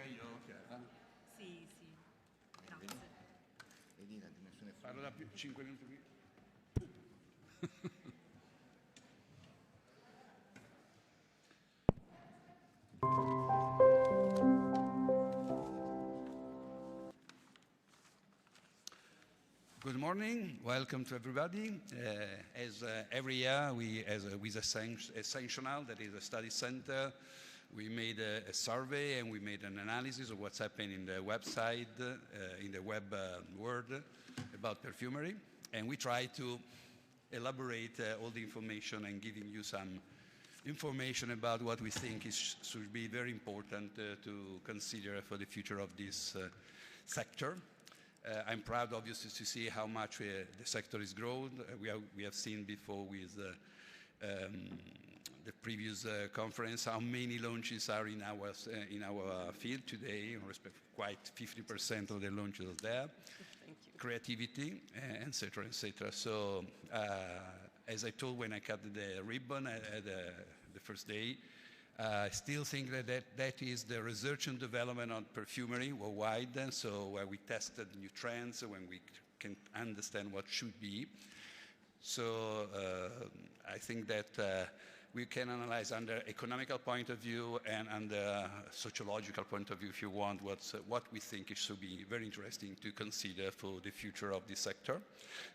io? Sì, sì, grazie. Vedi la dimensione. Parlo da 5 minuti qui. Good morning, welcome to everybody. As every year, with Essencional, that is a study center, we made a survey and we made an analysis of what's happening in the website, in the web world about perfumery. And we try to elaborate all the information and giving you some information about what we think should be very important to consider for the future of this sector. I'm proud, obviously, to see how much the sector has grown. We have seen before with the previous conference how many launches are in our field today. In respect, quite 50% of the launches are there. Thank you. Creativity, etc., etc. So, as I told when I cut the ribbon at the first day, I still think that is the research and development on perfumery worldwide. And so where we tested new trends, when we can understand what should be. So I think that we can analyze under economical point of view and under sociological point of view, if you want, what we think it should be very interesting to consider for the future of this sector.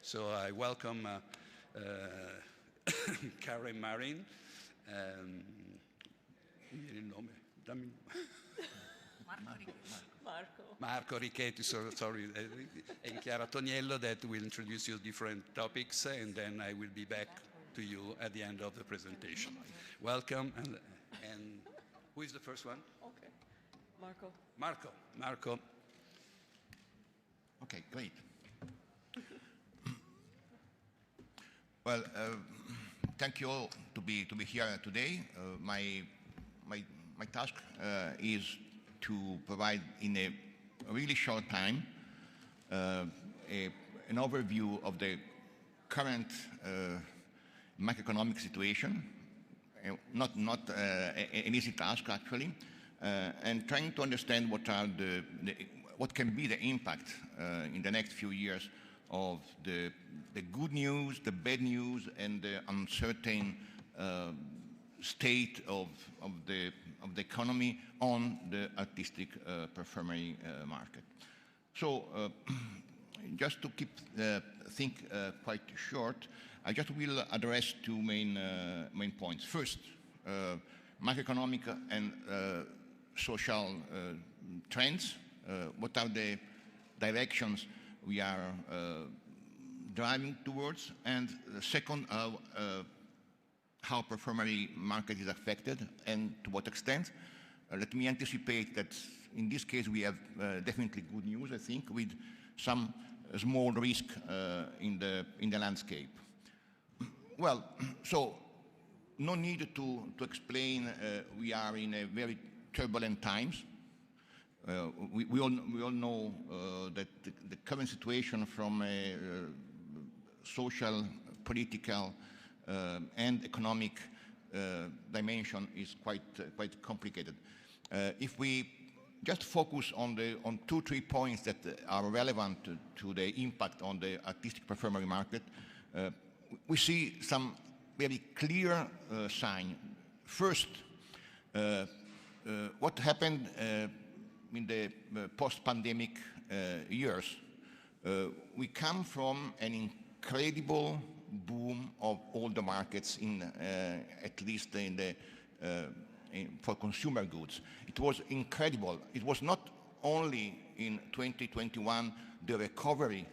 So I welcome Karen Marin. Marco Richetti, sorry, and Chiara Toniello that will introduce you different topics, and then I will be back to you at the end of the presentation. Welcome, and who is the first one? Okay, Marco. Marco. Okay, great. Well, thank you all to be here today. My task is to provide in a really short time an overview of the current macroeconomic situation. Not an easy task actually, and trying to understand what can be the impact in the next few years of the good news, the bad news, and the uncertain state of the economy on the artistic perfumery market. So just to keep things quite short, I just will address two main points. First, macroeconomic and social trends. What are the directions we are driving towards? And second, how perfumery market is affected and to what extent. Let me anticipate that in this case we have definitely good news, I think, with some small risk in the landscape. Well, so no need to explain we are in a very turbulent times. We all know that the current situation from a social, political, and economic dimension is quite complicated. If we just focus on 2-3 points that are relevant to the impact on the artistic perfumery market, we see some very clear sign. First, what happened in the post-pandemic years. We come from an incredible boom of all the markets at least for consumer goods. It was incredible. It was not only in 2021 the recovery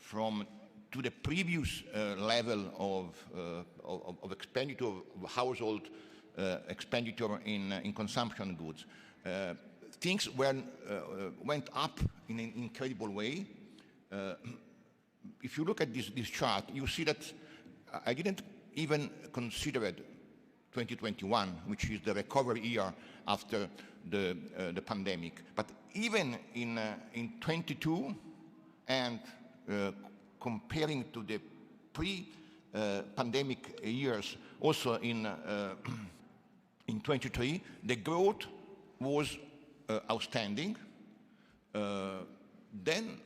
to the previous level of expenditure of household expenditure in consumption goods. Things went up in an incredible way. If you look at this chart, you see that I didn't even consider it 2021, which is the recovery year after the pandemic. But even in 22 and comparing to the pre-pandemic years, also in 23, the growth was outstanding. Then,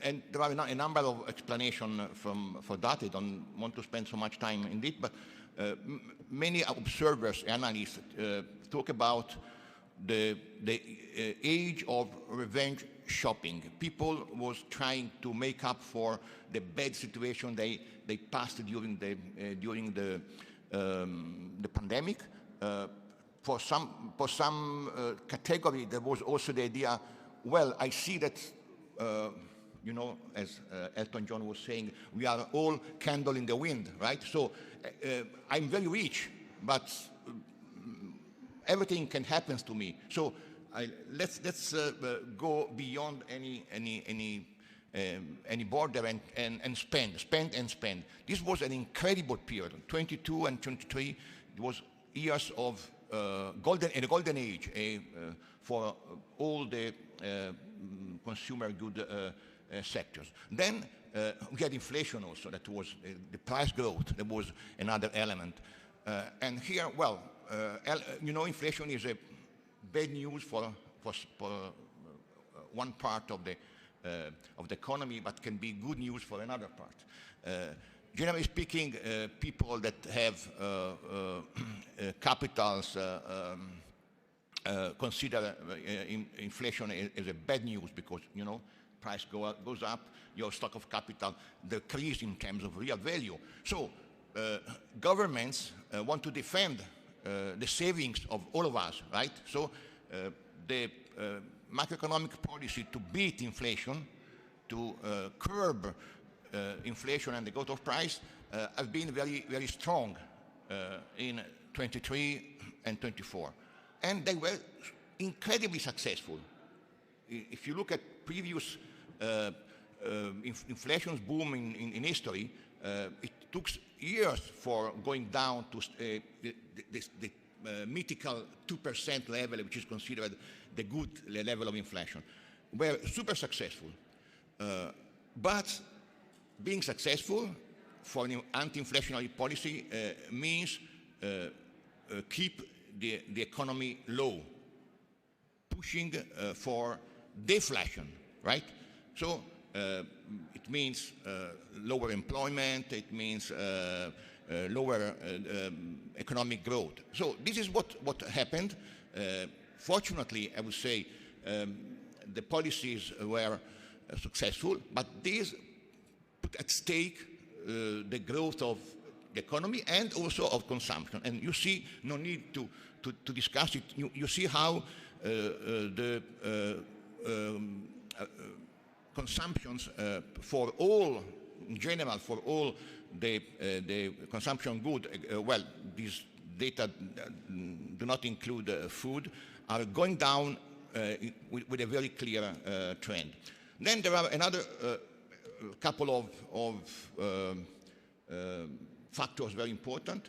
and there are a number of explanations for that. I don't want to spend so much time in it, but many observers, analysts, talk about the age of revenge shopping. People was trying to make up for the bad situation they passed during the pandemic. For some category, there was also the idea, well, I see that, you know, as Elton John was saying, we are all candle in the wind, right? So I'm very rich, but everything can happen to me. So let's go beyond any border and spend. This was an incredible period. 22 and 23 was years of golden age for all the consumer good sectors. Then we had inflation also. That was the price growth. That was another element. And here, well, you know, inflation is a bad news for one part of the economy, but can be good news for another part. Generally speaking, people that have capitals consider inflation as a bad news because, you know, price goes up, your stock of capital decreases in terms of real value. So governments want to defend the savings of all of us, right? So the macroeconomic policy to beat inflation, to curb inflation and the growth of price have been very, very strong in 23 and 24. And they were incredibly successful. If you look at previous inflation boom in history, it took years for going down to the mythical 2% level, which is considered the good level of inflation. We're super successful. But being successful for an anti-inflationary policy means keep the economy low, pushing for deflation, right? So it means lower employment, it means lower economic growth. So this is what happened. Fortunately, I would say the policies were successful, but these put at stake the growth of the economy and also of consumption. And you see, no need to discuss it. You see how the consumptions for all, in general, for all the consumption good, well, these data do not include food, are going down with a very clear trend. Then there are another couple of factors very important.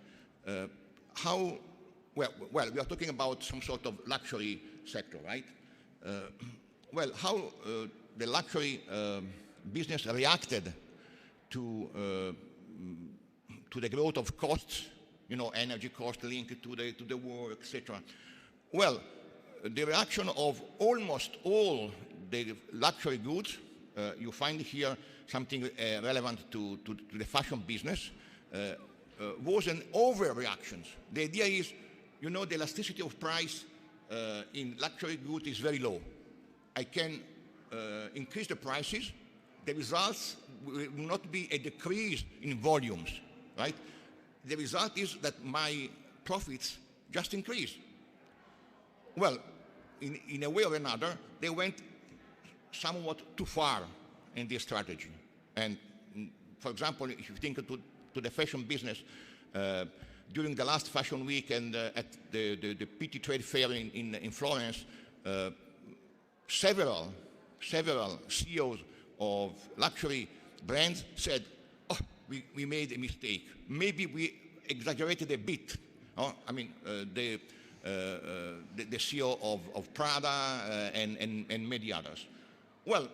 Well, we are talking about some sort of luxury sector, right? Well, how the luxury business reacted to the growth of costs, you know, energy costs linked to the war, etc. Well, the reaction of almost all the luxury goods, you find here something relevant to the fashion business, was an overreaction. The idea is, you know, the elasticity of price in luxury goods is very low. I can increase the prices. The results will not be a decrease in volumes, right? The result is that my profits just increase. Well, in a way or another, they went somewhat too far in this strategy. And for example, if you think to the fashion business, during the last fashion week and at the PT trade fair in Florence, several CEOs of luxury brands said, oh, we made a mistake. Maybe we exaggerated a bit. I mean, the CEO of Prada and many others. Well,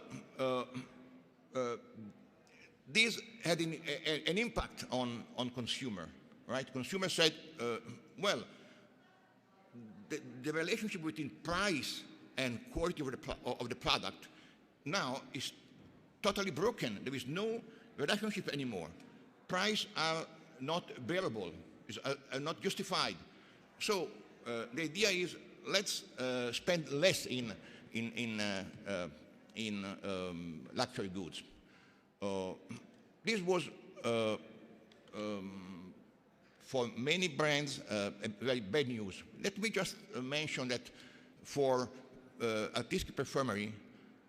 this had an impact on consumer, right? Consumer said, well, the relationship between price and quality of the product now is totally broken. There is no relationship anymore. Prices are not bearable, are not justified. So the idea is let's spend less in luxury goods. This was for many brands very bad news. Let me just mention that for artistic perfumery,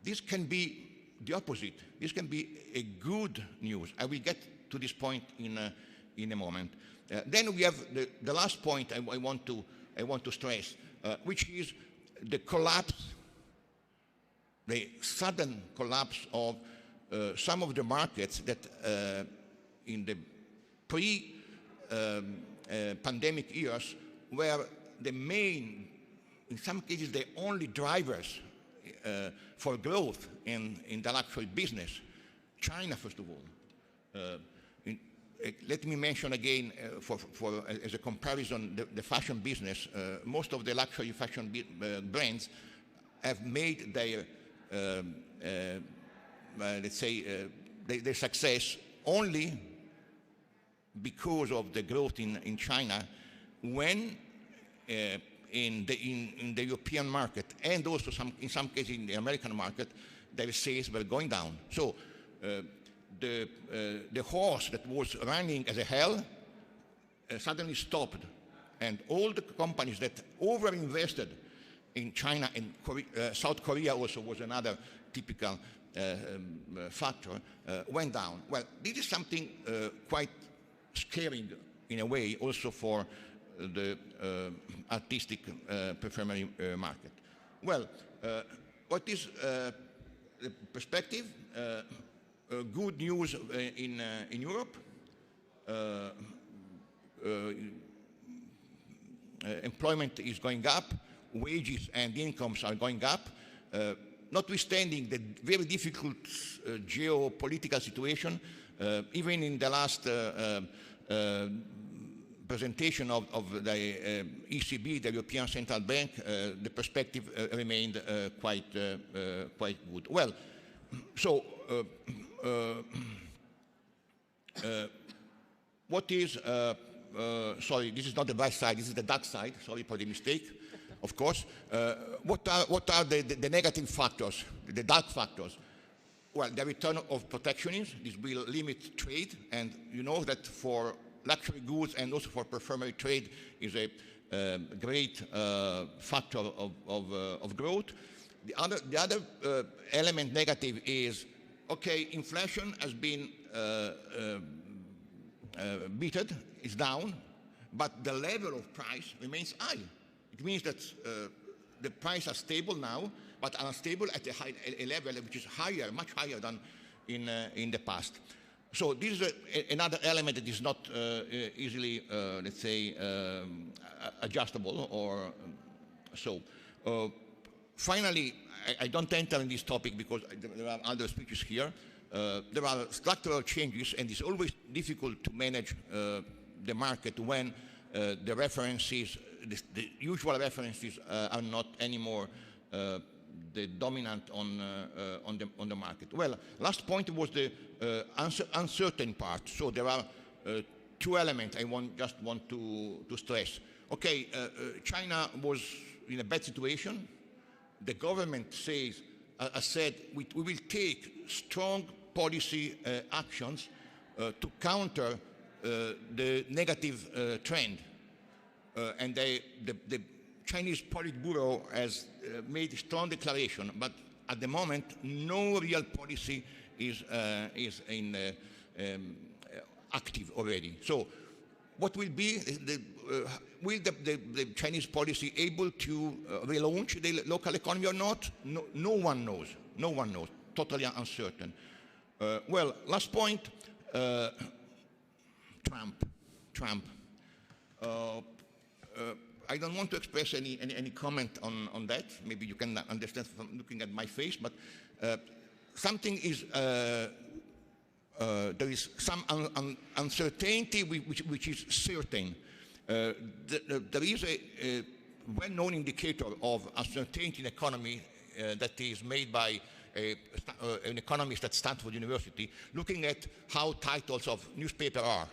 this can be the opposite. This can be a good news. I will get to this point in a moment. Then we have the last point I want to stress, which is the collapse, the sudden collapse of some of the markets that in the pre-pandemic years were the main, in some cases, the only drivers for growth in the luxury business. China, first of all. Let me mention again, as a comparison, the fashion business. Most of the luxury fashion brands have made their, let's say, their success only because of the growth in China, when in the European market and also in some cases in the American market, their sales were going down. So the horse that was running as a hell suddenly stopped, and all the companies that overinvested in China and South Korea also was another typical factor, went down. Well, this is something quite scaring in a way also for the artistic perfumery market. Well, what is the perspective? Good news in Europe. Employment is going up, wages and incomes are going up, notwithstanding the very difficult geopolitical situation. Even in the last presentation of the ECB, the European Central Bank, the perspective remained quite good. Well, so what is, sorry, this is not the bright side, this is the dark side, sorry for the mistake, of course. What are the negative factors, the dark factors? Well, the return of protectionism, this will limit trade, and you know that for luxury goods and also for perfumery, trade is a great factor of growth. The other element negative is, okay, inflation has been beaten, it's down, but the level of price remains high. It means that the prices are stable now, but are stable at a level which is higher, much higher than in the past. So this is another element that is not easily, let's say, adjustable or so. Finally, I don't enter in this topic because there are other speeches here. There are structural changes, and it's always difficult to manage the market when the references, the usual references, are not anymore the dominant on the market. Well, last point was the uncertain part. So there are two elements I just want to stress. Okay, China was in a bad situation. The government says, said we will take strong policy actions to counter the negative trend. And the Chinese Politburo has made a strong declaration, but at the moment, no real policy is active already. So what will be, will the Chinese policy able to relaunch the local economy or not? No one knows. No one knows. Totally uncertain. Well, last point, Trump. I don't want to express any comment on that. Maybe you can understand from looking at my face, but something is, there is some uncertainty which is certain. There is well-known indicator of uncertainty in economy that is made by an economist at Stanford University, looking at how titles of newspaper are.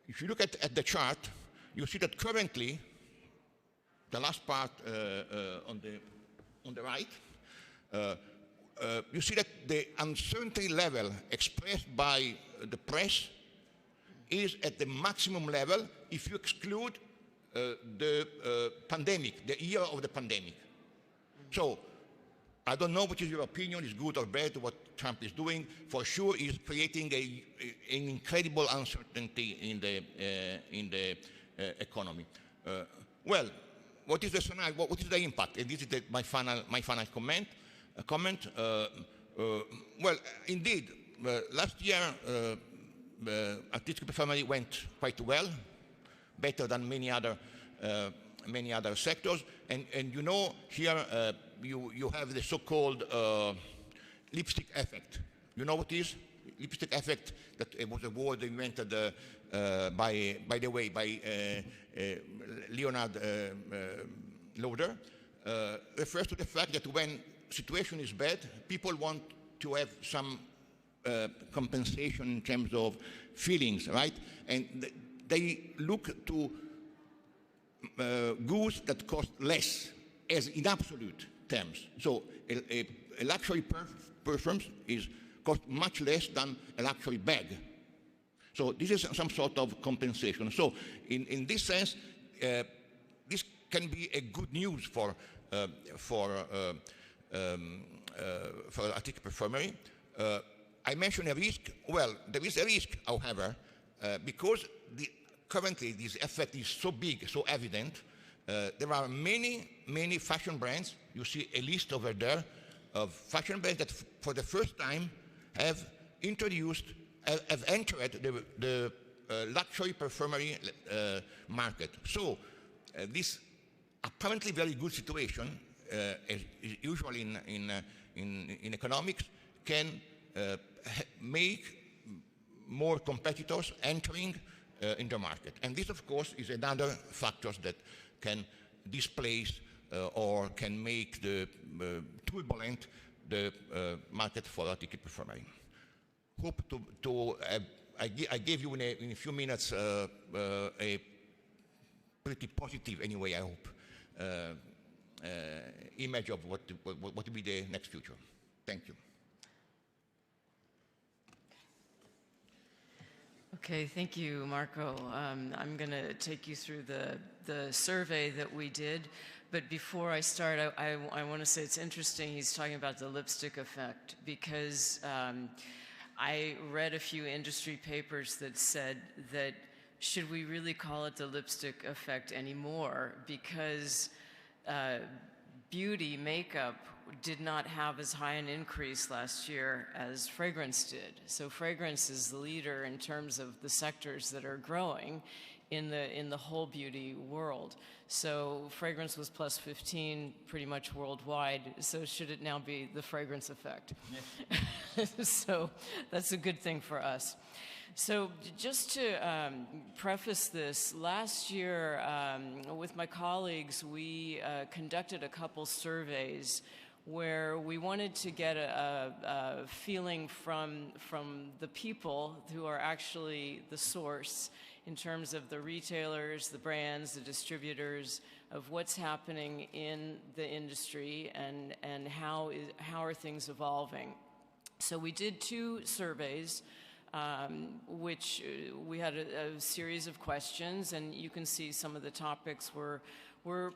If you look at the chart, you see that currently, the last part on the right, you see that the uncertainty level expressed by the press is at the maximum level if you exclude the pandemic, the year of the pandemic. So I don't know what is your opinion, is good or bad, what Trump is doing. For sure, he's creating an incredible uncertainty in the economy. Well, what is the scenario? What is the impact? And this is my final comment. Well, indeed, last year, artistic performance went quite well, better than many other sectors. And you know, here you have the so-called lipstick effect. You know what it is? Lipstick effect, that it was a word invented, by the way, by Leonard Lauder, refers to the fact that when situation is bad, people want to have some compensation in terms of feelings, right? And they look to goods that cost less, as in absolute terms. So a luxury perfume cost much less than a luxury bag. So this is some sort of compensation. So in this sense, this can be a good news for artistic perfumery. I mentioned a risk. Well, there is a risk, however, because currently this effect is so big, so evident. There are many fashion brands. You see a list over there of fashion brands that for the first time have entered the luxury perfumery market. So this apparently very good situation, as usually in economics, can make more competitors entering in the market. And this, of course, is another factor that can displace or can make the turbulent the market for artistic perfumery. Hope I gave you in a few minutes a pretty positive, anyway, I hope, image of what will be the next future. Thank you. Okay, thank you, Marco. I'm going to take you through the survey that we did. But before I start, I want to say it's interesting he's talking about the lipstick effect, because I read a few industry papers that said that should we really call it the lipstick effect anymore, because beauty, makeup did not have as high an increase last year as fragrance did. So fragrance is the leader in terms of the sectors that are growing in the whole beauty world. So fragrance was plus 15 pretty much worldwide. So should it now be the fragrance effect? Yes. So that's a good thing for us. So just to preface this, last year with my colleagues, we conducted a couple surveys where we wanted to get a feeling from the people who are actually the source in terms of the retailers, the brands, the distributors, of what's happening in the industry and how are things evolving. So we did two surveys, which we had a series of questions, and you can see some of the topics were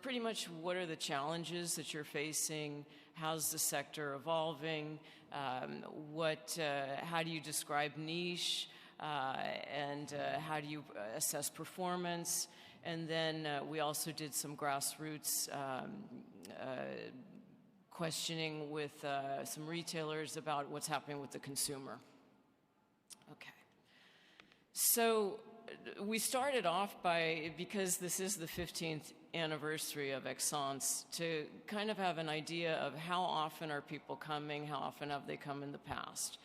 pretty much what are the challenges that you're facing, how's the sector evolving, how do you describe niche, and how do you assess performance. And then we also did some grassroots questioning with some retailers about what's happening with the consumer. Okay. So we started off because this is the 15th anniversary of Essence, to kind of have an idea of how often are people coming, how often have they come in the past.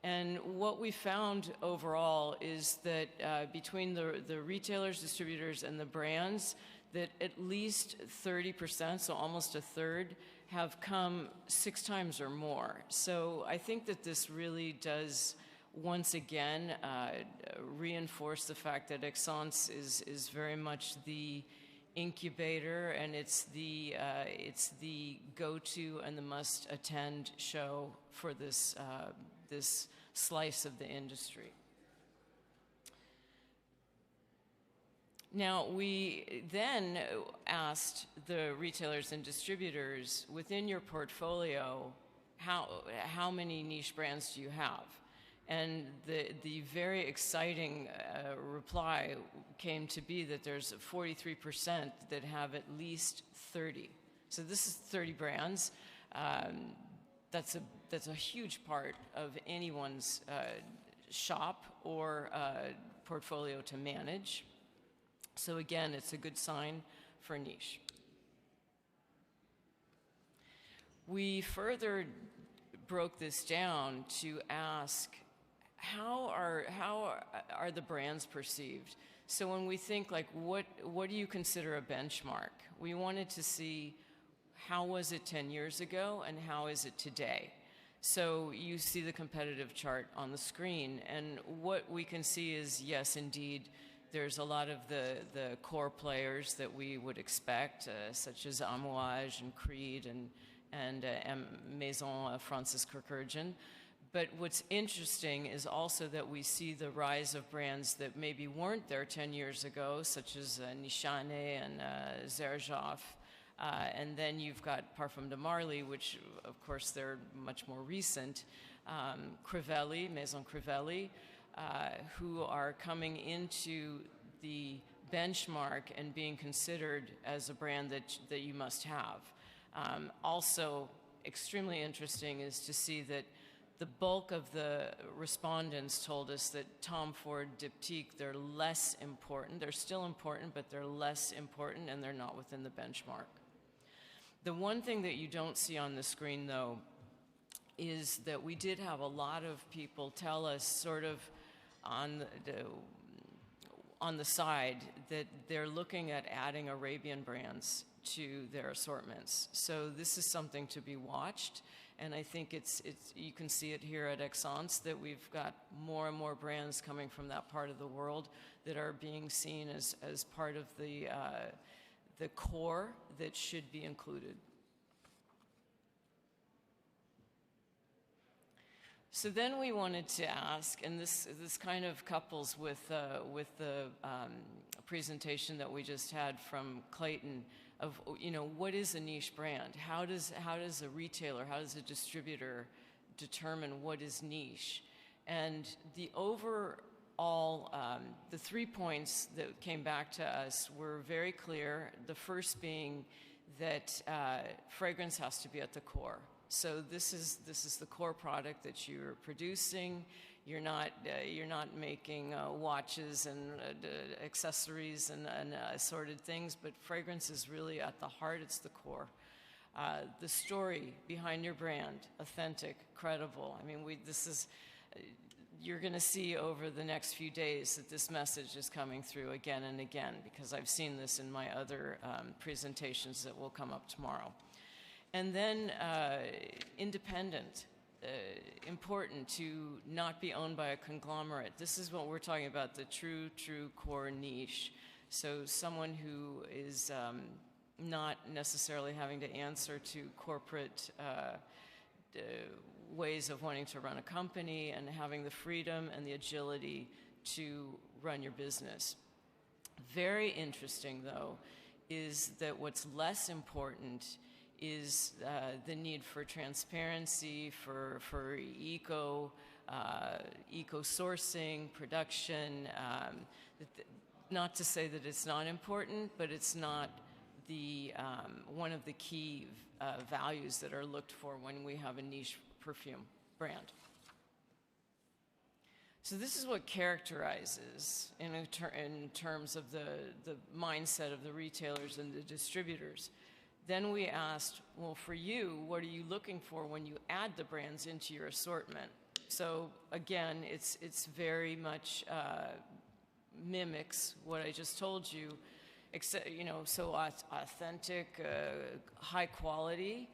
And what we found overall is that between the retailers, distributors, and the brands, that at least 30%, so almost a third, have come 6 times or more. So I think that this really does, once again, reinforce the fact that Essence is very much the incubator, and it's the go-to and the must-attend show for this, this slice of the industry. Now, we then asked the retailers and distributors, within your portfolio, how many niche brands do you have? And the very exciting reply came to be that there's 43% that have at least 30. So this is 30 brands. That's a huge part of anyone's shop or portfolio to manage. So again, it's a good sign for niche. We further broke this down to ask, how are the brands perceived? So when we think, like, what do you consider a benchmark? We wanted to see, how was it 10 years ago and how is it today? So you see the competitive chart on the screen, and what we can see is, yes, indeed, there's a lot of the core players that we would expect, such as Amouage and Creed and Maison Francis Kirkurgian. But what's interesting is also that we see the rise of brands that maybe weren't there 10 years ago, such as Nishane and Xerjoff. And then you've got Parfum de Marly, which, of course, they're much more recent. Crivelli, Maison Crivelli, who are coming into the benchmark and being considered as a brand that you must have. Also, extremely interesting is to see that the bulk of the respondents told us that Tom Ford, Diptyque, they're less important. They're still important, but they're less important, and they're not within the benchmark. The one thing that you don't see on the screen, though, is that we did have a lot of people tell us, sort of on the side, that they're looking at adding Arabian brands to their assortments. So this is something to be watched, and I think it's you can see it here at Essence that we've got more and more brands coming from that part of the world that are being seen as part of the core that should be included. So then we wanted to ask, and this kind of couples with the presentation that we just had from Clayton, of, you know, what is a niche brand? How does a retailer, how does a distributor determine what is niche? And the overall, the 3 points that came back to us were very clear. The first being that fragrance has to be at the core. So this is the core product that you're producing. You're not making watches and accessories and assorted things, but fragrance is really at the heart. It's the core. The story behind your brand, authentic, credible. I mean, you're going to see over the next few days that this message is coming through again and again, because I've seen this in my other presentations that will come up tomorrow. And then independent, important to not be owned by a conglomerate. This is what we're talking about, the true core niche. So someone who is not necessarily having to answer to corporate ways of wanting to run a company, and having the freedom and the agility to run your business. Very interesting, though, is that what's less important is the need for transparency, for eco-sourcing, production. Not to say that it's not important, but it's not the one of the key values that are looked for when we have a niche perfume brand. So this is what characterizes, in terms of the mindset of the retailers and the distributors. Then we asked, well, for you, what are you looking for when you add the brands into your assortment? So again, it's very much mimics what I just told you. so authentic, high quality,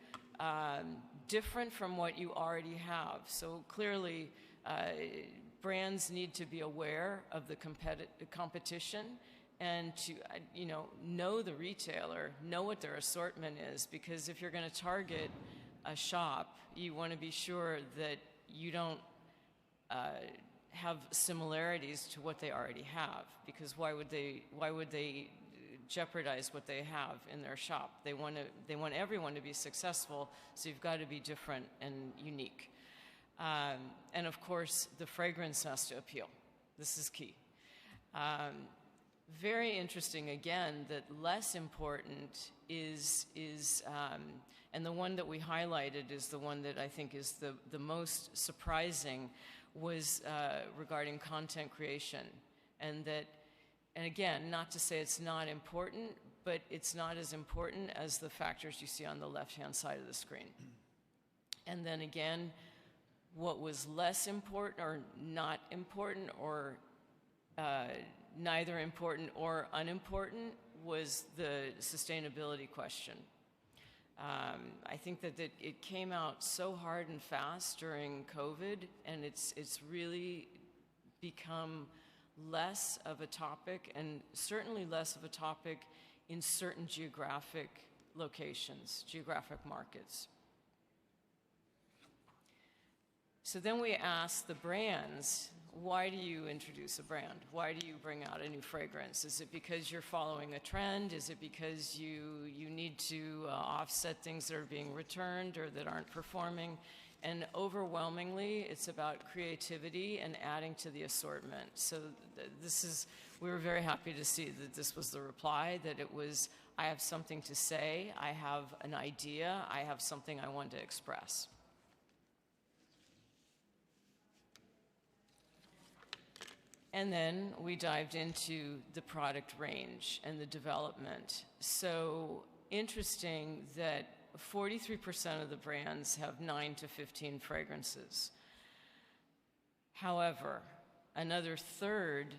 different from what you already have. So clearly, brands need to be aware of the competition and to know the retailer, know what their assortment is, because if you're going to target a shop, you want to be sure that you don't have similarities to what they already have, because why would they jeopardize what they have in their shop? They want everyone to be successful, so you've got to be different and unique. And of course, the fragrance has to appeal. This is key. Very interesting, again, that less important is and the one that we highlighted is the one that I think is the most surprising, was regarding content creation. And again, not to say it's not important, but it's not as important as the factors you see on the left-hand side of the screen. And then again, what was less important or not important or neither important or unimportant was the sustainability question. I think that it came out so hard and fast during COVID, and it's really become less of a topic, and certainly less of a topic in certain geographic locations, geographic markets. So then we asked the brands, why do you introduce a brand? Why do you bring out a new fragrance? Is it because you're following a trend? Is it because you need to offset things that are being returned or that aren't performing? And overwhelmingly, it's about creativity and adding to the assortment. So we were very happy to see that this was the reply, that it was, I have something to say, I have an idea, I have something I want to express. And then we dived into the product range and the development. So interesting that 43% of the brands have 9 to 15 fragrances. However, another third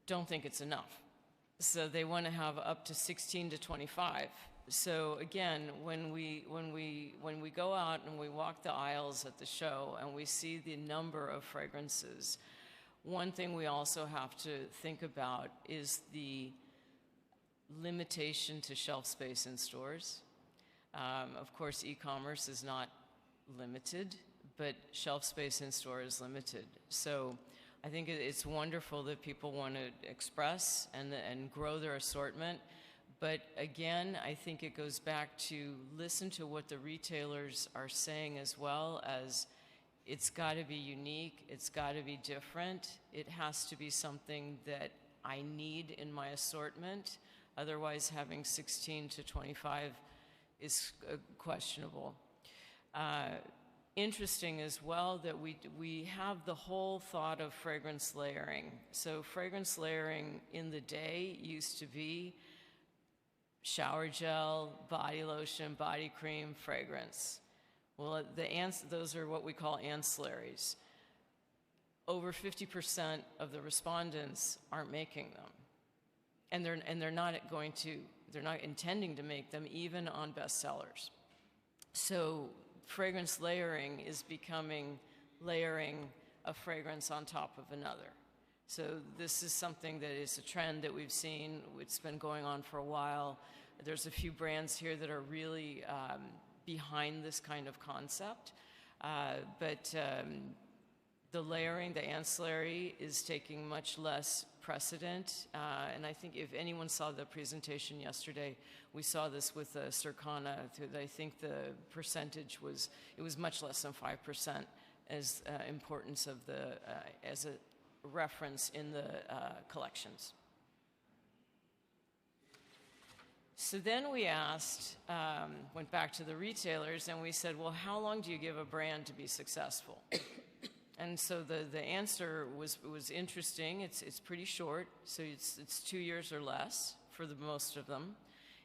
don't think it's enough. So they want to have up to 16 to 25. So again, when we go out and we walk the aisles at the show and we see the number of fragrances, one thing we also have to think about is the limitation to shelf space in stores. Of course, e-commerce is not limited, but shelf space in store is limited. So I think it's wonderful that people want to express and grow their assortment. But again, I think it goes back to listen to what the retailers are saying, as well as it's got to be unique, it's got to be different, it has to be something that I need in my assortment. Otherwise, having 16 to 25 is questionable. Interesting as well that we have the whole thought of fragrance layering. So fragrance layering in the day used to be shower gel, body lotion, body cream, fragrance. Well, those are what we call ancillaries. Over 50% of the respondents aren't making them. And they're not intending to make them even on bestsellers. So fragrance layering is becoming layering a fragrance on top of another. So this is something that is a trend that we've seen. It's been going on for a while. There's a few brands here that are really behind this kind of concept. But the layering, the ancillary, is taking much less precedent. And I think if anyone saw the presentation yesterday, we saw this with Circana. I think the percentage was much less than 5% as importance of as a reference in the collections. So then we went back to the retailers and we said, well, how long do you give a brand to be successful? And so the answer was interesting. It's pretty short, so it's 2 years or less for the most of them.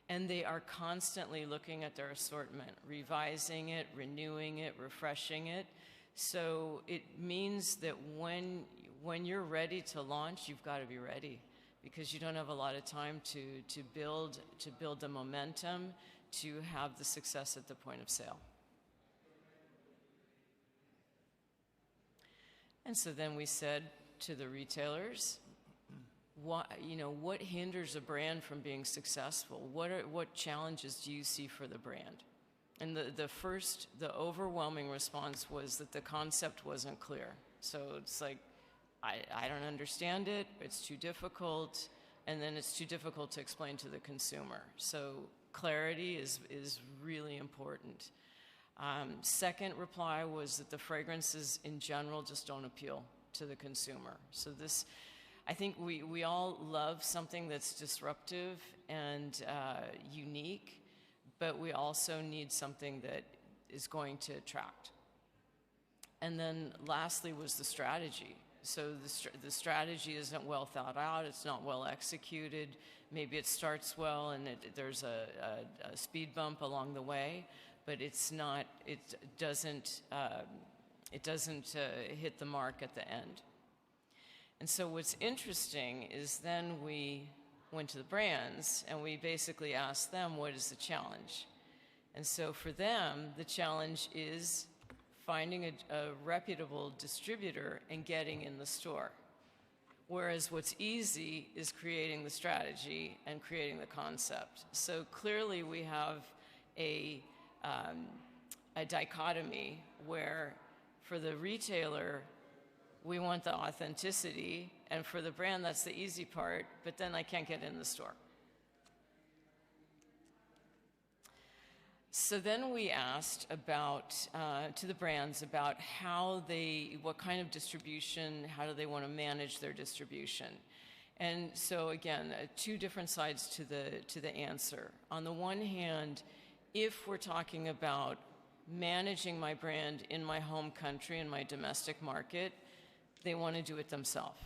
And they are constantly looking at their assortment, revising it, renewing it, refreshing it. So it means that when you're ready to launch, you've got to be ready, because you don't have a lot of time to build the momentum to have the success at the point of sale. And so then we said to the retailers, what hinders a brand from being successful? What challenges do you see for the brand? And the overwhelming response was that the concept wasn't clear. So it's like, I don't understand it, it's too difficult, and then it's too difficult to explain to the consumer. So clarity is really important. Second reply was that the fragrances in general just don't appeal to the consumer. So this, I think we all love something that's disruptive and unique, but we also need something that is going to attract. And then lastly was the strategy. So the strategy isn't well thought out, it's not well executed. Maybe it starts well and there's a speed bump along the way, but it doesn't hit the mark at the end. And so what's interesting is then we went to the brands and we basically asked them, what is the challenge? And so for them, the challenge is finding a reputable distributor and getting in the store. Whereas what's easy is creating the strategy and creating the concept. So clearly we have a dichotomy where for the retailer, we want the authenticity, and for the brand, that's the easy part, but then I can't get in the store. So then we asked to the brands about what kind of distribution, how do they want to manage their distribution? And so again, two different sides to the answer. On the one hand, if we're talking about managing my brand in my home country, in my domestic market, they want to do it themselves.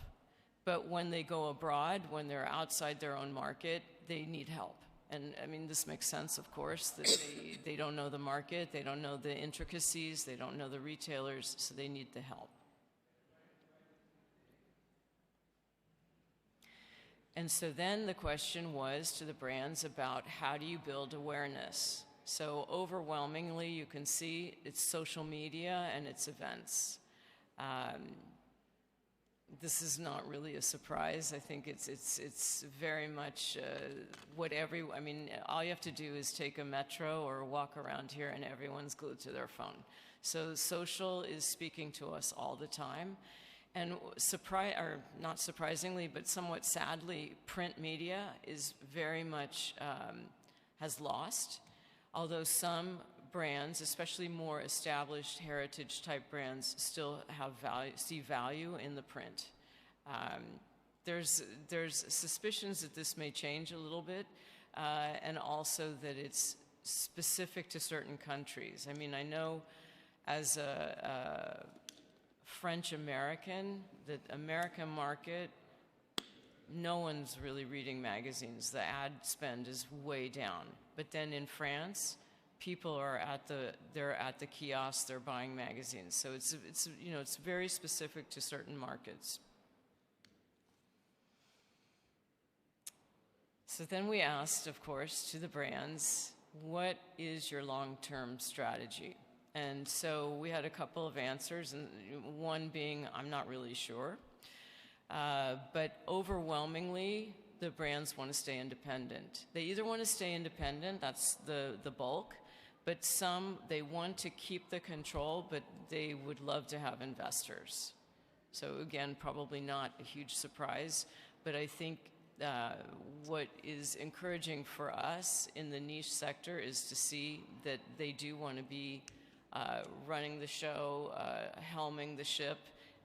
But when they go abroad, when they're outside their own market, they need help. And I mean, this makes sense, of course, that they don't know the market, they don't know the intricacies, they don't know the retailers, so they need the help. And so then the question was to the brands about how do you build awareness? So overwhelmingly, you can see it's social media and it's events. This is not really a surprise. I think it's very much I mean, all you have to do is take a metro or walk around here and everyone's glued to their phone. So social is speaking to us all the time. And not surprisingly, but somewhat sadly, print media is very much, has lost. Although some brands, especially more established heritage type brands, still have see value in the print. There's suspicions that this may change a little bit, and also that it's specific to certain countries. I mean, I know as a French American, the American market, no one's really reading magazines. The ad spend is way down. But then in France, people are at the kiosk, they're buying magazines. So it's very specific to certain markets. So then we asked, of course, to the brands, what is your long-term strategy? And so we had a couple of answers, and one being, I'm not really sure. But overwhelmingly, the brands want to stay independent. They either want to stay independent, that's the bulk, but some, they want to keep the control, but they would love to have investors. So again, probably not a huge surprise, but I think what is encouraging for us in the niche sector is to see that they do want to be running the show, helming the ship,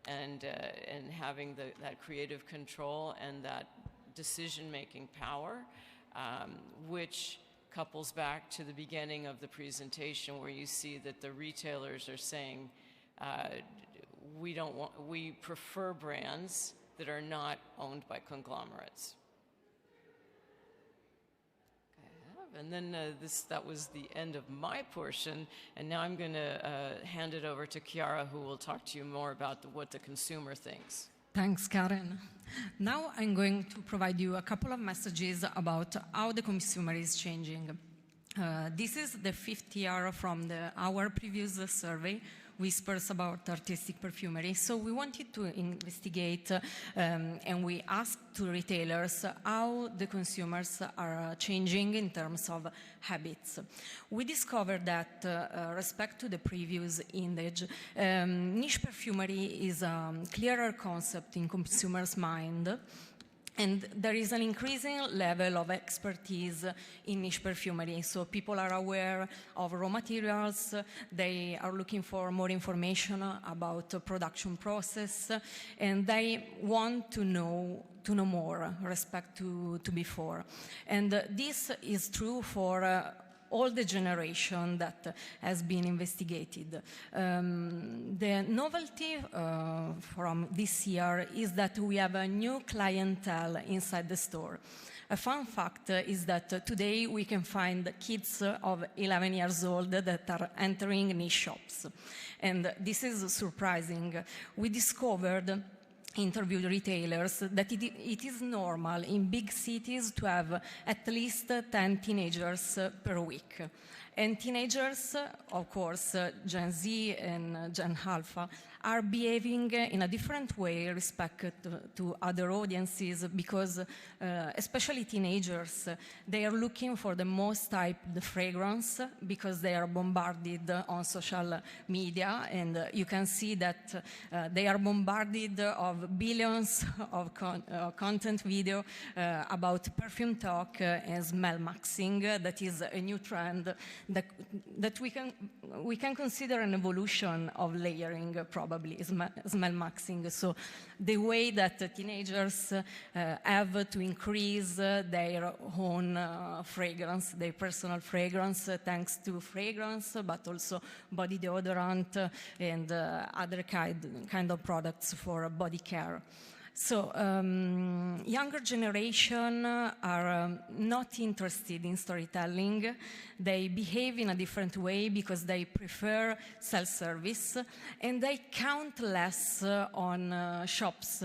and having that creative control and that decision-making power, which couples back to the beginning of the presentation where you see that the retailers are saying, we prefer brands that are not owned by conglomerates. And then that was the end of my portion, and now I'm going to hand it over to Chiara, who will talk to you more about what the consumer thinks. Thanks, Karen. Now I'm going to provide you a couple of messages about how the consumer is changing. This is the fifth year from our previous survey, Whispers About Artistic Perfumery. So we wanted to investigate and we asked to retailers how the consumers are changing in terms of habits. We discovered that, respect to the previous index, niche perfumery is a clearer concept in consumers' mind. And there is an increasing level of expertise in niche perfumery. So people are aware of raw materials, they are looking for more information about the production process, and they want to know more respect to before. And this is true for all the generation that has been investigated. The novelty from this year is that we have a new clientele inside the store. A fun fact is that today we can find kids of 11 years old that are entering niche shops. And this is surprising. We discovered interviewed retailers that it is normal in big cities to have at least 10 teenagers per week. And teenagers, of course, Gen Z and Gen Alpha, are behaving in a different way respect to other audiences because, especially teenagers, they are looking for the most hyped fragrance because they are bombarded on social media, and you can see that they are bombarded of billions of content video about perfume talk and smell maxing. That is a new trend that we can consider an evolution of layering, probably smell maxing. So the way that teenagers have to increase their own fragrance, their personal fragrance, thanks to fragrance, but also body deodorant and other kind of products for body care. So younger generation are not interested in storytelling. They behave in a different way because they prefer self-service, and they count less on shops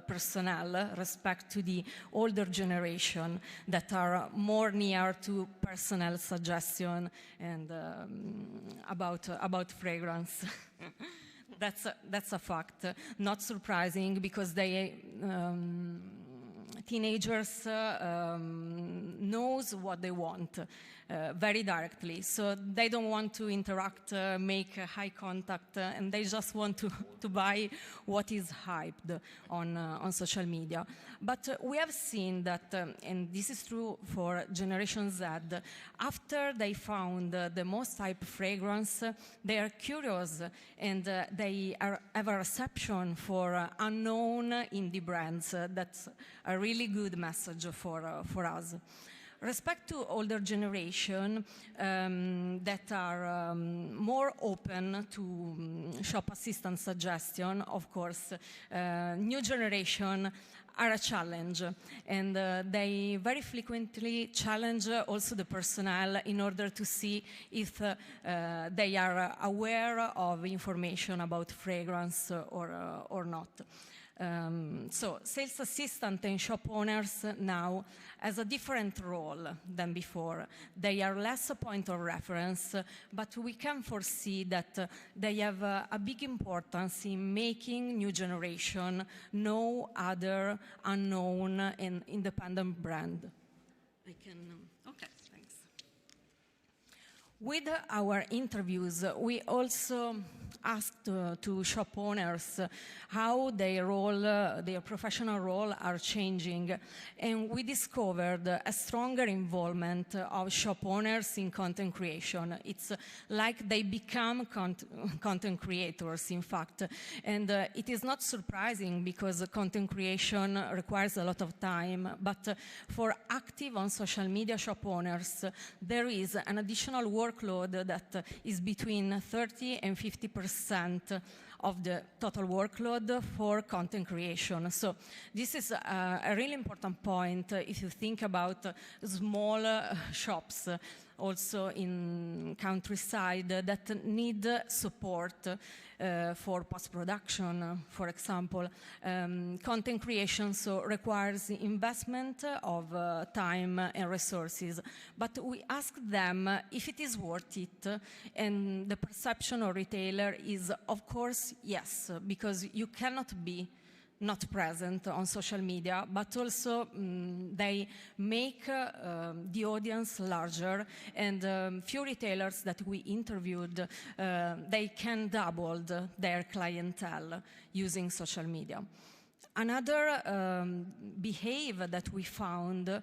personnel respect to the older generation that are more near to personal suggestion and about fragrance. That's a fact, not surprising because teenagers knows what they want very directly. So they don't want to interact, make high contact, and they just want to buy what is hyped on social media. But we have seen that, and this is true for Generation Z, after they found the most hyped fragrance, they are curious and they have a reception for unknown indie brands. That's a really good message for us. Respect to older generation that are more open to shop assistant suggestion, of course, new generation are a challenge, and they very frequently challenge also the personnel in order to see if they are aware of information about fragrance or not. So sales assistant and shop owners now has a different role than before. They are less a point of reference, but we can foresee that they have a big importance in making new generation know other unknown and independent brand. Okay, thanks. With our interviews, we also asked to shop owners how their role, their professional role are changing, and we discovered a stronger involvement of shop owners in content creation. It's like they become content creators, in fact, and it is not surprising because content creation requires a lot of time, but for active on social media shop owners, there is an additional workload that is between 30 and 50% of the total workload for content creation. So this is a really important point if you think about small shops. also in countryside that need support for post-production, for example. Content creation so requires investment of time and resources, but we ask them if it is worth it, and the perception of retailer is, of course, yes, because you cannot be not present on social media, but also they make the audience larger, and few retailers that we interviewed, they can double their clientele using social media. Another behavior that we found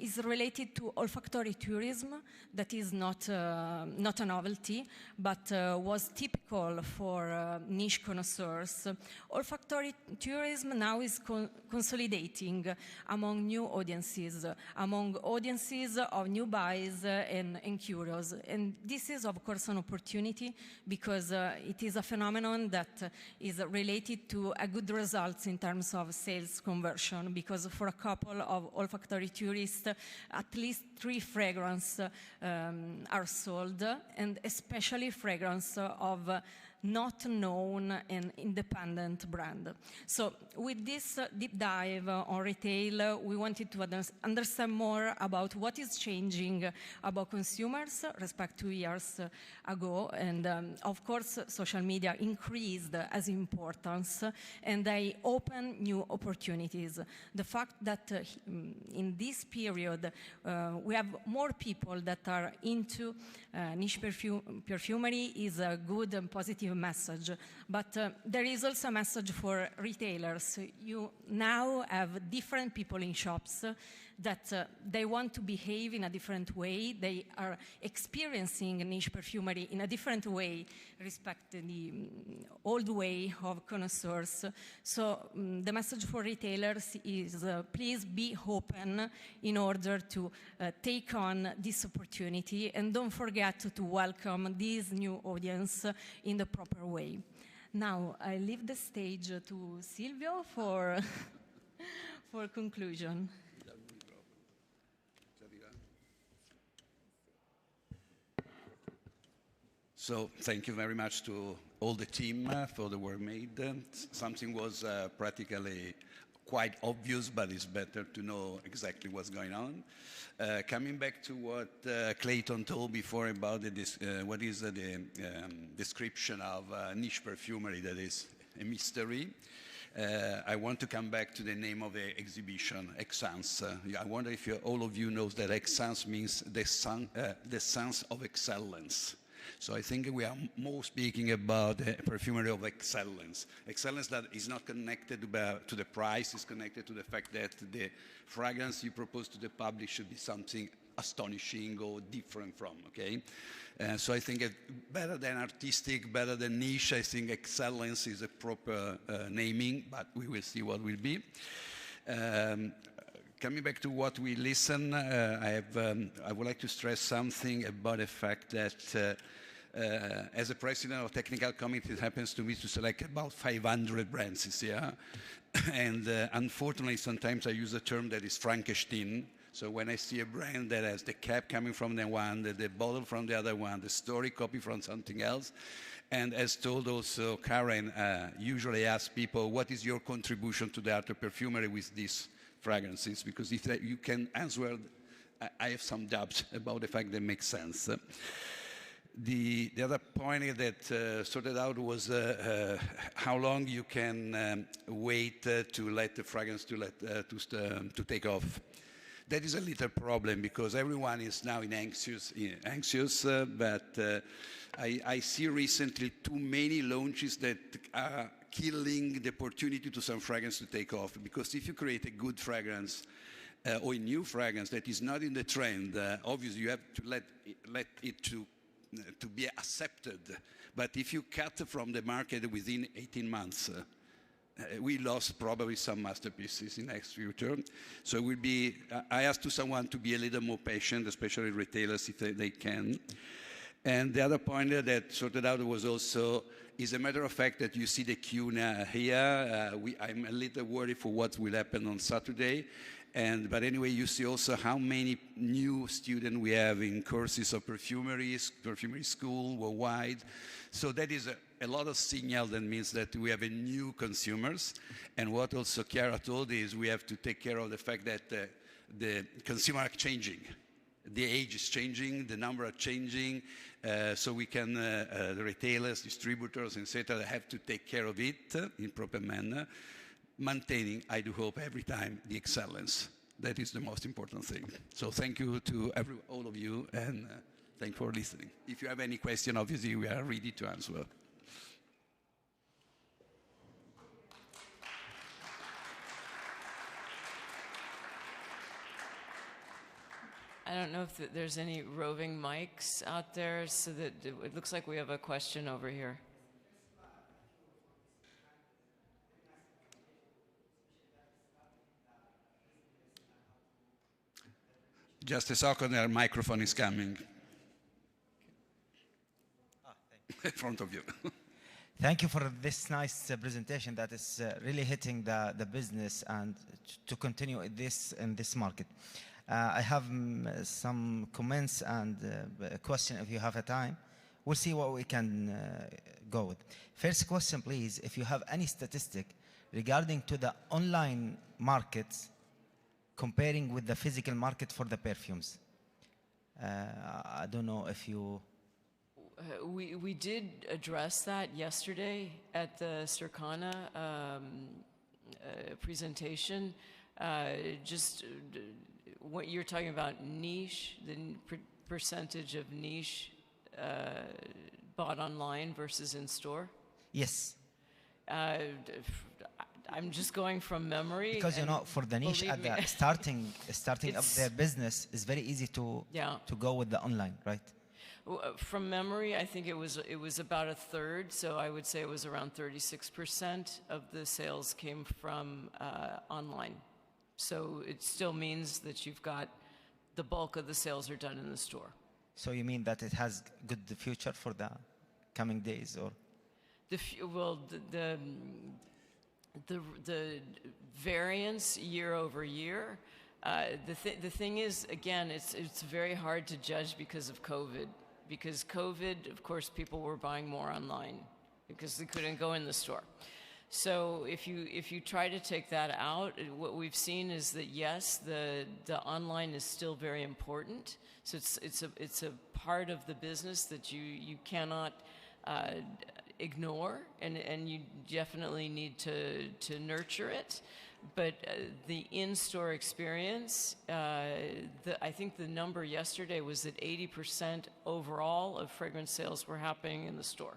is related to olfactory tourism. That is not a novelty, but was typical for niche connoisseurs. Olfactory tourism now is consolidating among new audiences, among audiences of new buys and curious. And this is, of course, an opportunity because it is a phenomenon that is related to a good result in terms of sales conversion, because for a couple of olfactory tourists, at least 3 fragrances are sold, and especially fragrance of not known and independent brand. So with this deep dive on retail, we wanted to understand more about what is changing about consumers respect to years ago. And of course, social media increased as importance, and they open new opportunities. The fact that in this period, we have more people that are into niche perfumery is a good and positive message, but there is also a message for retailers. You now have different people in shops that they want to behave in a different way. They are experiencing niche perfumery in a different way, respect the old way of connoisseurs. So the message for retailers is please be open in order to take on this opportunity, and don't forget to welcome this new audience in the proper way. Now I leave the stage to Silvio for conclusion. So thank you very much to all the team for the work made. Something was practically quite obvious, but it's better to know exactly what's going on. Coming back to what Clayton told before about what is the description of niche perfumery, that is a mystery. I want to come back to the name of the exhibition, Essence. I wonder if all of you know that Essence means the sense of excellence. So I think we are more speaking about the perfumery of excellence. Excellence that is not connected to the price, is connected to the fact that the fragrance you propose to the public should be something astonishing or different from, okay? So I think better than artistic, better than niche, I think excellence is a proper naming, but we will see what will be. Coming back to what we listen, I would like to stress something about the fact that as a president of technical committee, it happens to me to select about 500 brands this year. And unfortunately, sometimes I use a term that is Frankenstein. So when I see a brand that has the cap coming from the one, the bottle from the other one, the story copy from something else, and as told also Karen, usually ask people, what is your contribution to the art of perfumery with these fragrances? Because if you can answer, I have some doubts about the fact that makes sense. The other point that sorted out was how long you can wait to let the fragrance to take off. That is a little problem because everyone is now anxious, but I see recently too many launches that are killing the opportunity to some fragrance to take off. Because if you create a good fragrance or a new fragrance that is not in the trend, obviously you have to let it to be accepted. But if you cut from the market within 18 months, we lost probably some masterpieces in next future. So it will be, I ask to someone to be a little more patient, especially retailers if they can. And the other point that sorted out was also, is a matter of fact that you see the queue now here. I'm a little worried for what will happen on Saturday. But anyway, you see also how many new students we have in courses of perfumery school worldwide. So that is a lot of signal that means that we have a new consumers. And what also Chiara told is we have to take care of the fact that the consumer are changing. The age is changing, the number are changing, so we can, the retailers, distributors, etc., have to take care of it in proper manner, maintaining, I do hope, every time the excellence. That is the most important thing. So thank you to all of you, and thank you for listening. If you have any question, obviously, we are ready to answer. I don't know if there's any roving mics out there, so that it looks like we have a question over here. Just a second, their microphone is coming. In front of you. Thank you for this nice presentation that is really hitting the business and to continue in this market. I have some comments and a question if you have a time. We'll see what we can go with. First question, please, if you have any statistic regarding to the online markets comparing with the physical market for the perfumes. I don't know if you... We did address that yesterday at the Circana presentation. What you're talking about niche, the percentage of niche bought online versus in store? Yes. I'm just going from memory. Because you know, for the niche at the starting of their business, it's very easy to go with the online, right? From memory, I think it was about a third, so I would say it was around 36% of the sales came from online. So it still means that you've got the bulk of the sales are done in the store. So you mean that it has good future for the coming days, or? The variance year over year. The thing is, again, it's very hard to judge because of COVID. Because COVID, of course, people were buying more online because they couldn't go in the store. So if you try to take that out, what we've seen is that yes, the online is still very important. So it's a part of the business that you cannot ignore, and you definitely need to nurture it. But the in-store experience, I think the number yesterday was that 80% overall of fragrance sales were happening in the store.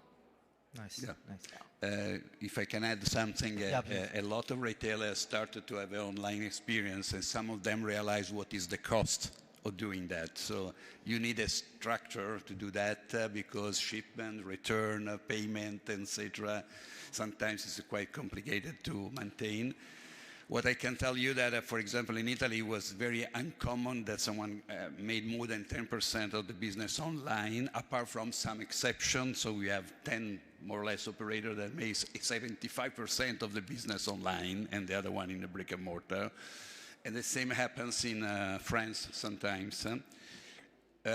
Nice. Yeah. Nice. If I can add something, a lot of retailers started to have an online experience, and some of them realized what is the cost of doing that. So you need a structure to do that because shipment, return, payment, etc. Sometimes it's quite complicated to maintain. What I can tell you that, for example, in Italy, it was very uncommon that someone made more than 10% of the business online, apart from some exceptions. So we have 10 more or less operators that make 75% of the business online, and the other one in the brick and mortar. And the same happens in France sometimes.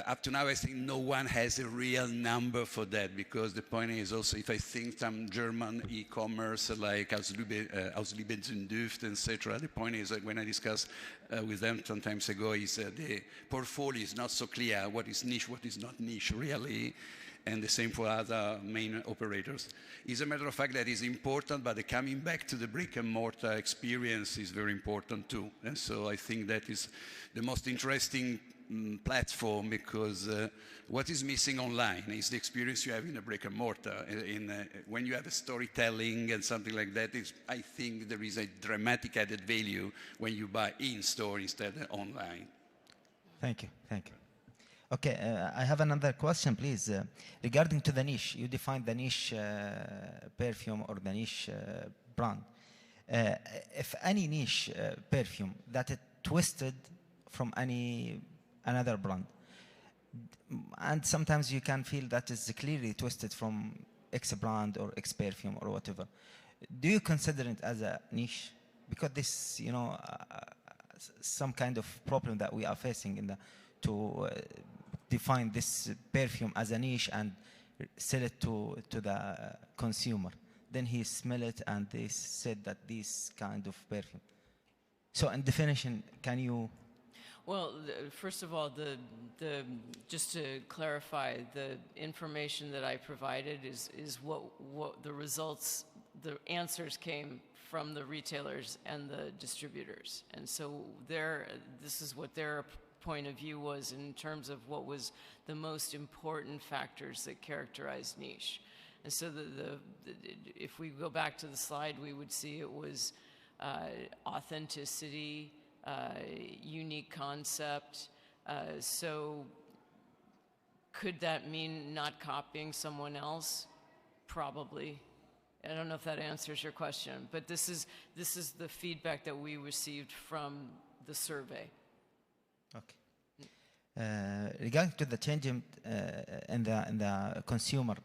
Up to now, I think no one has a real number for that, because the point is also, if I think some German e-commerce like Ausliebe Zündüft, etc., the point is that when I discuss with them some times ago, is the portfolio is not so clear what is niche, what is not niche really, and the same for other main operators. It's a matter of fact that is important, but the coming back to the brick and mortar experience is very important too. And so I think that is the most interesting platform, because what is missing online is the experience you have in a brick and mortar. When you have a storytelling and something like that, I think there is a dramatic added value when you buy in-store instead of online. Thank you. Thank you. Okay, I have another question, please. Regarding to the niche, you defined the niche perfume or the niche brand. If any niche perfume that is twisted from another brand, And sometimes you can feel that it's clearly twisted from X brand or X perfume or whatever. Do you consider it as a niche? Because this, you know, some kind of problem that we are facing in the, to define this perfume as a niche and sell it to the consumer. Then he smell it and they said that this kind of perfume. So in definition, can you? Well, first of all, just to clarify, the information that I provided is what the results, the answers came from the retailers and the distributors. And so this is what their point of view was in terms of what was the most important factors that characterize niche. And so if we go back to the slide, we would see it was authenticity, unique concept. So could that mean not copying someone else? Probably. I don't know if that answers your question, but this is the feedback that we received from the survey. Okay. Regarding to the change in the consumer,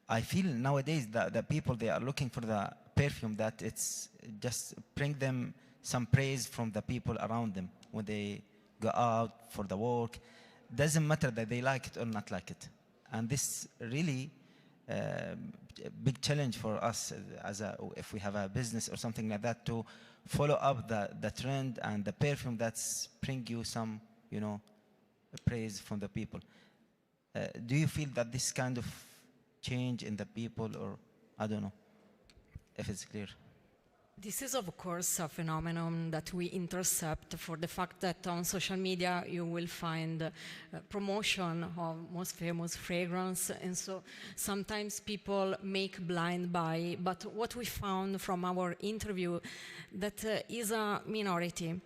I feel nowadays that the people, they are looking for the perfume that it's just bring them some praise from the people around them when they go out for the work. Doesn't matter that they like it or not like it. And this really a big challenge for us if we have a business or something like that, to follow up the trend and the perfume that's bring you some, you know, praise from the people. Do you feel that this kind of change in the people, or I don't know if it's clear? This is, of course, a phenomenon that we intercept for the fact that on social media you will find promotion of most famous fragrance, and so sometimes people make blind buy. But what we found from our interview, that is a minority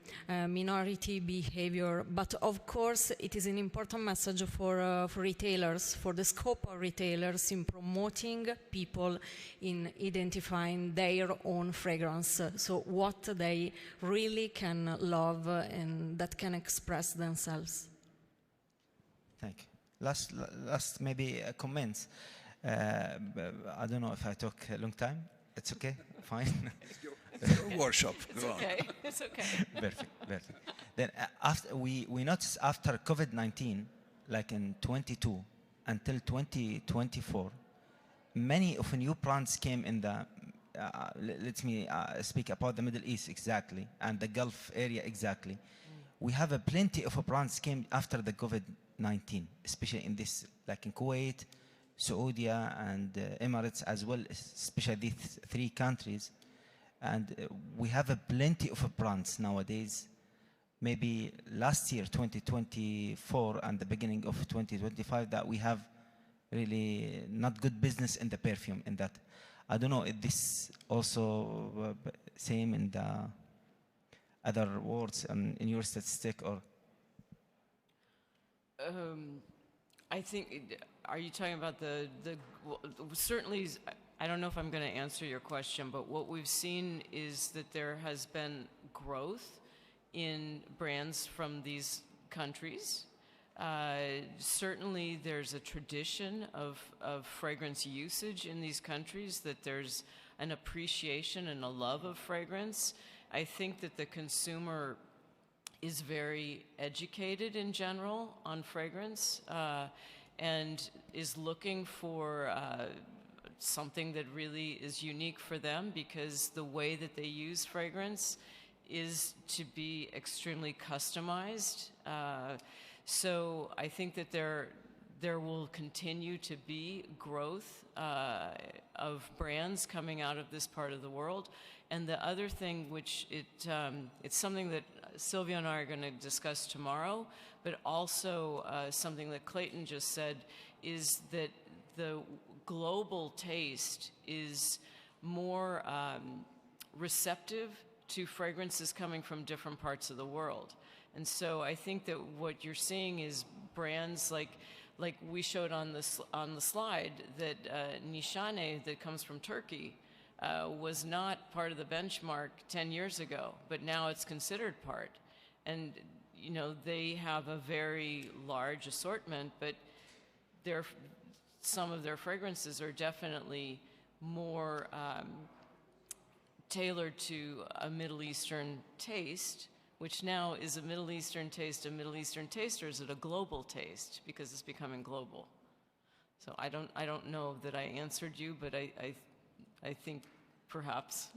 behavior. But of course, it is an important message for retailers, for the scope of retailers in promoting people in identifying their own fragrance. So what they really can love and that can express themselves. Thank you. Last maybe comments. I don't know if I took a long time. It's okay. Fine. It's your workshop. It's okay. It's okay. Perfect. Then after we noticed after COVID-19, like in 22 until 2024, many of new brands came in the. Let me speak about the Middle East exactly and the Gulf area exactly. We have plenty of brands came after the COVID-19, especially in this, like in Kuwait, Saudi, and Emirates as well, especially these three countries. And we have plenty of brands nowadays. Maybe last year, 2024, and the beginning of 2025, that we have really not good business in the perfume in that. I don't know if this also same in the other words in your statistic, or? I think, are you talking about certainly, I don't know if I'm going to answer your question, but what we've seen is that there has been growth in brands from these countries. Certainly there's a tradition of fragrance usage in these countries, that there's an appreciation and a love of fragrance. I think that the consumer is very educated in general on fragrance and is looking for something that really is unique for them, because the way that they use fragrance is to be extremely customized. So I think that there will continue to be growth of brands coming out of this part of the world. And the other thing, which it's something that Sylvia and I are going to discuss tomorrow, but also something that Clayton just said, is that the global taste is more receptive to fragrances coming from different parts of the world. And so I think that what you're seeing is brands like we showed on the slide, that Nishane, that comes from Turkey, was not part of the benchmark 10 years ago, but now it's considered part. And you know, they have a very large assortment, but some of their fragrances are definitely more tailored to a Middle Eastern taste, which now is a Middle Eastern taste, or is it a global taste, because it's becoming global. So I don't know that I answered you, but I think perhaps.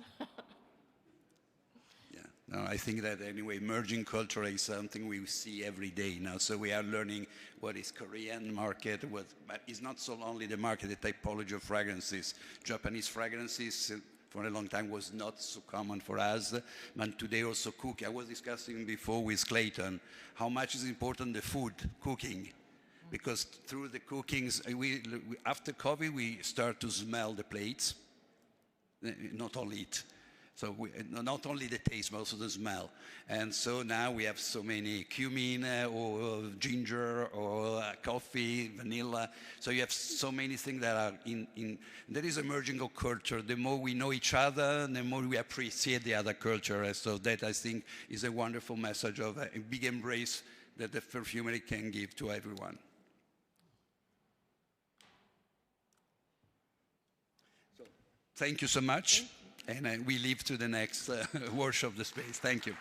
Yeah, no, I think that anyway, emerging culture is something we see every day now. So we are learning what is Korean market, but it's not so only the market, the typology of fragrances. Japanese fragrances for a long time was not so common for us, but today also cooking. I was discussing before with Clayton how much is important the food, cooking. Because through the cookings, after COVID, we start to smell the plates, not only eat. So not only the taste, but also the smell. And so now we have so many cumin or ginger or coffee, vanilla. So you have so many things that are that is emerging of culture. The more we know each other, the more we appreciate the other culture. And so that, I think, is a wonderful message of a big embrace that the perfumery can give to everyone. Thank you so much. And we leave to the next workshop the space. Thank you.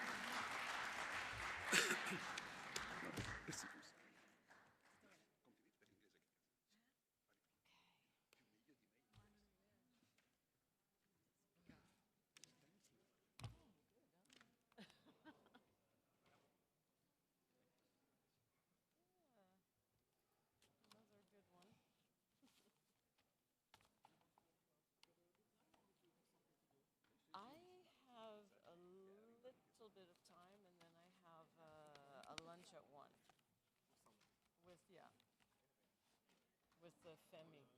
Bit of time, and then I have a lunch at 1 with the Femi.